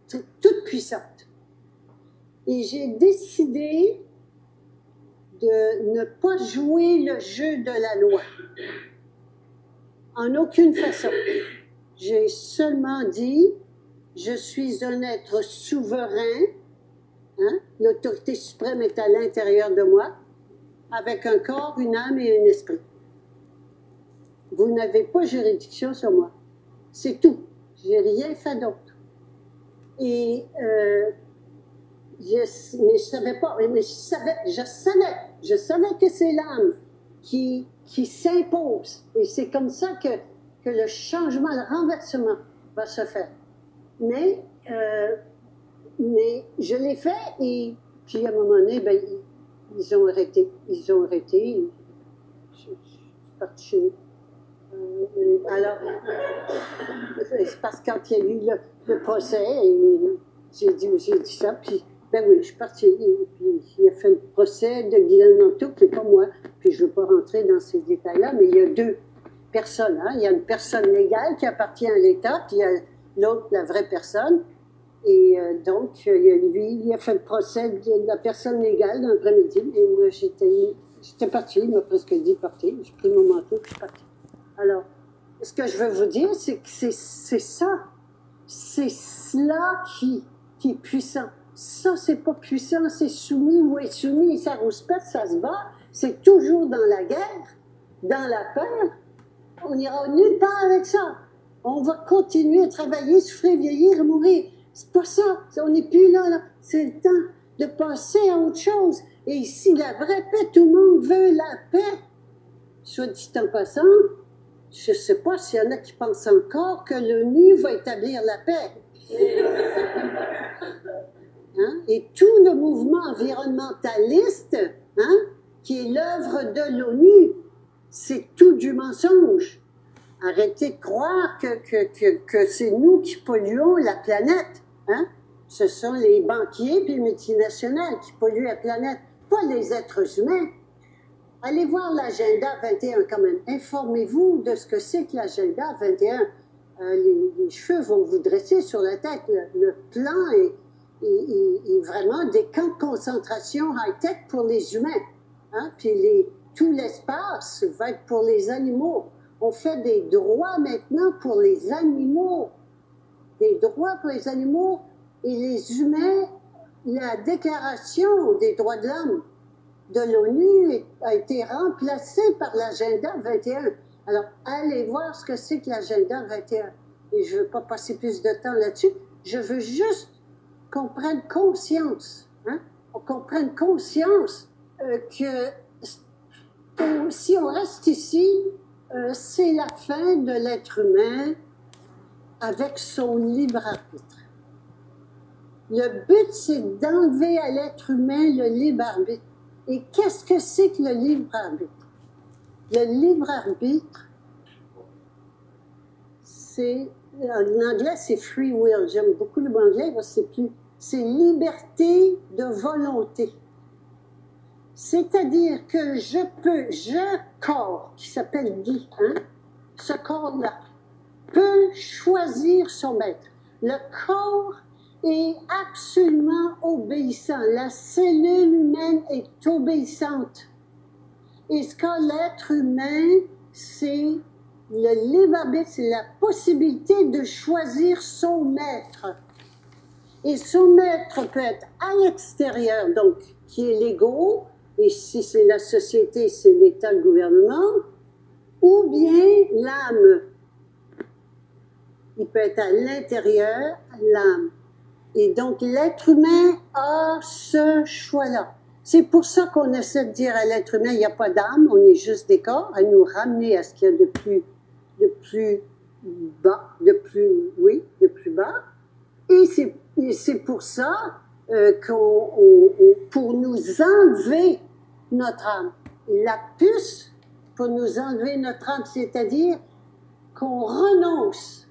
toute puissante. Et j'ai décidé de ne pas jouer le jeu de la loi. En aucune façon. J'ai seulement dit, je suis un être souverain, hein? L'autorité suprême est à l'intérieur de moi, avec un corps, une âme et un esprit. Vous n'avez pas juridiction sur moi. C'est tout. J'ai rien fait d'autre. Et mais je savais pas, mais je savais que c'est l'âme qui s'impose. Et c'est comme ça que le changement, le renversement va se faire. Mais je l'ai fait et puis à un moment donné, ben, ils ont arrêté. Ils ont arrêté. Je suis partie chez eux. Alors, c'est parce que quand il y a eu le procès, j'ai dit ça, puis ben oui, je suis partie. Et puis il a fait le procès de Guylaine Nantou, qui n'est pas moi, puis je ne veux pas rentrer dans ces détails-là, mais il y a deux personnes. Hein? Il y a une personne légale qui appartient à l'État, puis il y a l'autre, la vraie personne. Et donc, lui, il a fait le procès de la personne légale dans l'après-midi, et moi, j'étais partie, il m'a presque dit de partir. J'ai pris mon manteau, puis je suis partie. Alors, ce que je veux vous dire, c'est que c'est ça. C'est cela qui est puissant. Ça, c'est pas puissant, c'est soumis ou insoumis, ça rouspète, ça se bat. C'est toujours dans la guerre, dans la peur. On n'ira nulle part avec ça. On va continuer à travailler, souffrir, vieillir et mourir. C'est pas ça. On n'est plus là. C'est le temps de passer à autre chose. Et ici, la vraie paix, tout le monde veut la paix. Soit dit en passant, je ne sais pas s'il y en a qui pensent encore que l'ONU va établir la paix. Hein? Et tout le mouvement environnementaliste, hein, qui est l'œuvre de l'ONU, c'est tout du mensonge. Arrêtez de croire que c'est nous qui polluons la planète. Hein? Ce sont les banquiers et les multinationales qui polluent la planète, pas les êtres humains. Allez voir l'agenda 21 quand même. Informez-vous de ce que c'est que l'agenda 21. Les cheveux vont vous dresser sur la tête. Le plan est vraiment des camps de concentration high-tech pour les humains. Hein? Puis tout l'espace va être pour les animaux. On fait des droits maintenant pour les animaux. Des droits pour les animaux et les humains. La déclaration des droits de l'homme de l'ONU a été remplacée par l'agenda 21. Alors, allez voir ce que c'est que l'agenda 21. Et je ne veux pas passer plus de temps là-dessus. Je veux juste qu'on prenne conscience, hein? Qu'on prenne conscience que si on reste ici, c'est la fin de l'être humain avec son libre arbitre. Le but, c'est d'enlever à l'être humain le libre arbitre. Et qu'est-ce que c'est que le libre arbitre? Le libre arbitre, c'est, en anglais, c'est free will. J'aime beaucoup le mot anglais parce que c'est liberté de volonté. C'est-à-dire que je corps, qui s'appelle Guy, hein, ce corps-là, peut choisir son maître. Le corps est absolument obéissant. La cellule humaine est obéissante. Et ce qu'a l'être humain, c'est le libre arbitre, c'est la possibilité de choisir son maître. Et son maître peut être à l'extérieur, donc qui est l'ego, et si c'est la société, c'est l'État, le gouvernement, ou bien l'âme. Il peut être à l'intérieur, l'âme. Et donc, l'être humain a ce choix-là. C'est pour ça qu'on essaie de dire à l'être humain, il n'y a pas d'âme, on est juste des corps, à nous ramener à ce qu'il y a de plus bas, de plus bas. Et c'est pour ça pour nous enlever notre âme. Et la puce, pour nous enlever notre âme, c'est-à-dire qu'on renonce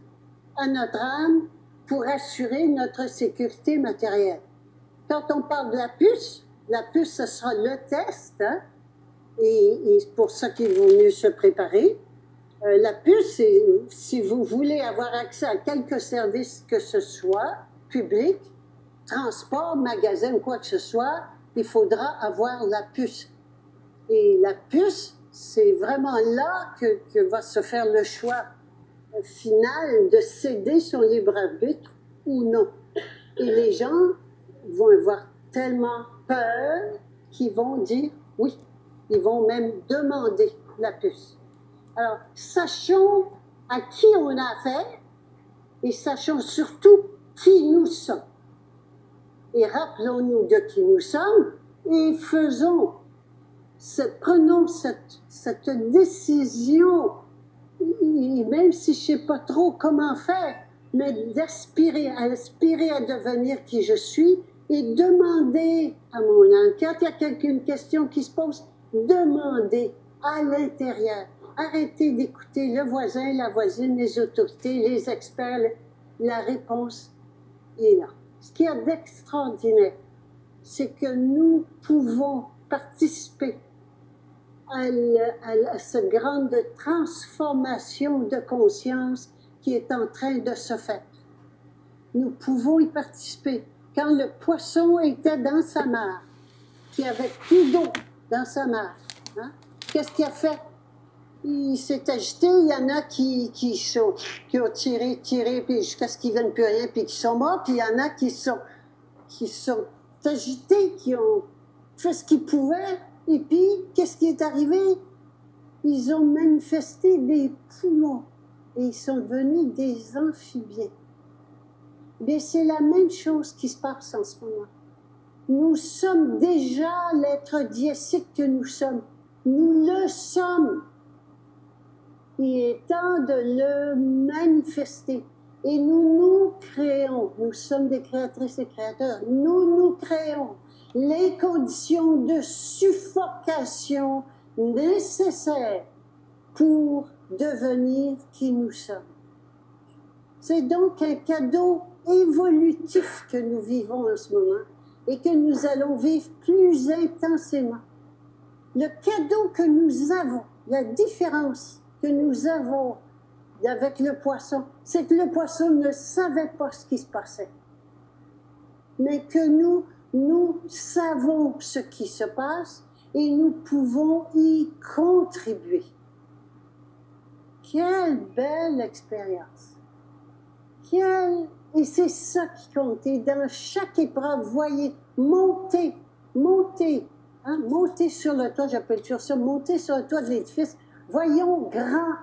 à notre âme pour assurer notre sécurité matérielle. Quand on parle de la puce, ce sera le test, hein, et c'est pour ça qu'il vaut mieux se préparer. La puce, si vous voulez avoir accès à quelque service que ce soit, public, transport, magasin ou quoi que ce soit, il faudra avoir la puce. Et la puce, c'est vraiment là que va se faire le choix final de céder son libre arbitre ou non. Et les gens vont avoir tellement peur qu'ils vont dire oui. Ils vont même demander la puce. Alors, sachons à qui on a affaire et sachons surtout qui nous sommes. Et rappelons-nous de qui nous sommes et prenons cette décision, et même si je ne sais pas trop comment faire, mais d'aspirer à devenir qui je suis et demander à mon âme, quand il y a une question qui se pose, demandez à l'intérieur. Arrêtez d'écouter le voisin, la voisine, les autorités, les experts. La réponse est là. Ce qu'il y a d'extraordinaire, c'est que nous pouvons participer à cette grande transformation de conscience qui est en train de se faire. Nous pouvons y participer. Quand le poisson était dans sa mare, qui avait plus d'eau dans sa mare, hein, qu'est-ce qu'il a fait? Il s'est agité, il y en a qui ont tiré, puis jusqu'à ce qu'ils ne viennent plus rien, puis qui sont morts, puis il y en a qui sont agités, qui ont fait ce qu'ils pouvaient, et puis, qu'est-ce qui est arrivé? Ils ont manifesté des poumons, et ils sont devenus des amphibiens. Mais c'est la même chose qui se passe en ce moment. Nous sommes déjà l'être diésique que nous sommes. Nous le sommes. Il est temps de le manifester. Et nous créons. Nous sommes des créatrices et créateurs. Nous créons les conditions de suffocation nécessaires pour devenir qui nous sommes. C'est donc un cadeau évolutif que nous vivons en ce moment et que nous allons vivre plus intensément. Le cadeau que nous avons, la différence que nous avons avec le poisson, c'est que le poisson ne savait pas ce qui se passait. Mais que nous savons ce qui se passe et nous pouvons y contribuer. Quelle belle expérience! Et c'est ça qui compte. Et dans chaque épreuve, voyez, monter sur le toit, j'appelle toujours ça, monter sur le toit de l'édifice. Voyons grand,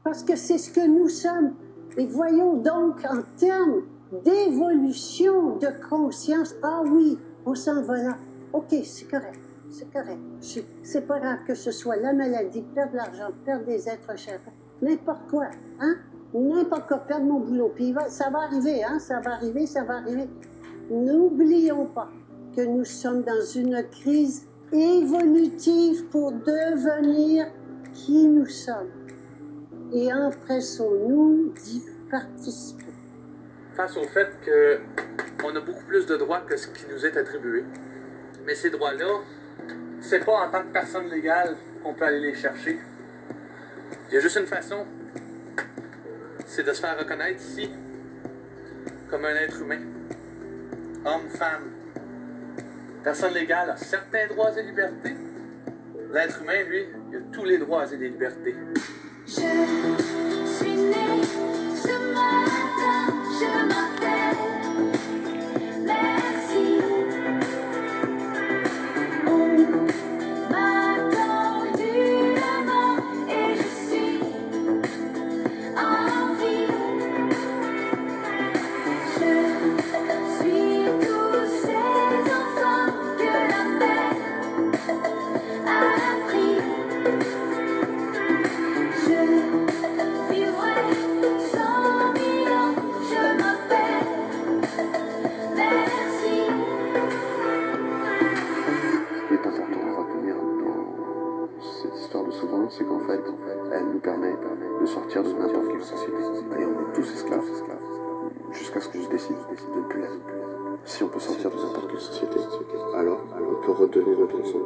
parce que c'est ce que nous sommes. Et voyons donc en termes d'évolution de conscience, ah oui, on s'en va là. OK, c'est correct. C'est pas grave que ce soit la maladie, perdre l'argent, perdre des êtres chers, n'importe quoi, hein? N'importe quoi, perdre mon boulot. Puis ça va arriver, hein? Ça va arriver. N'oublions pas que nous sommes dans une crise évolutive pour devenir qui nous sommes. Et empressons-nous d'y participer. Face au fait qu'on a beaucoup plus de droits que ce qui nous est attribué. Mais ces droits-là, c'est pas en tant que personne légale qu'on peut aller les chercher. Il y a juste une façon, c'est de se faire reconnaître ici comme un être humain. Homme, femme. Personne légale a certains droits et libertés. L'être humain, lui, il a tous les droits et les libertés. Je suis née ce matin, je m'appelle Merci. On m'a tendu la main et je suis en vie. Je suis tous ces enfants que la mère a pris. Je vivrai 100 000 ans, je m'appelle Merci. Ce qui est important à retenir dans cette histoire de souffrance, c'est qu'en fait, elle nous permet de sortir de n'importe quelle société. Et on est tous esclaves, jusqu'à ce que je décide de ne plus l'être. Si on peut sortir de n'importe quelle société, alors on peut redonner notre sang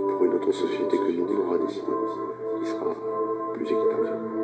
pour une autre société que nous aura décidé, qui sera plus équitable.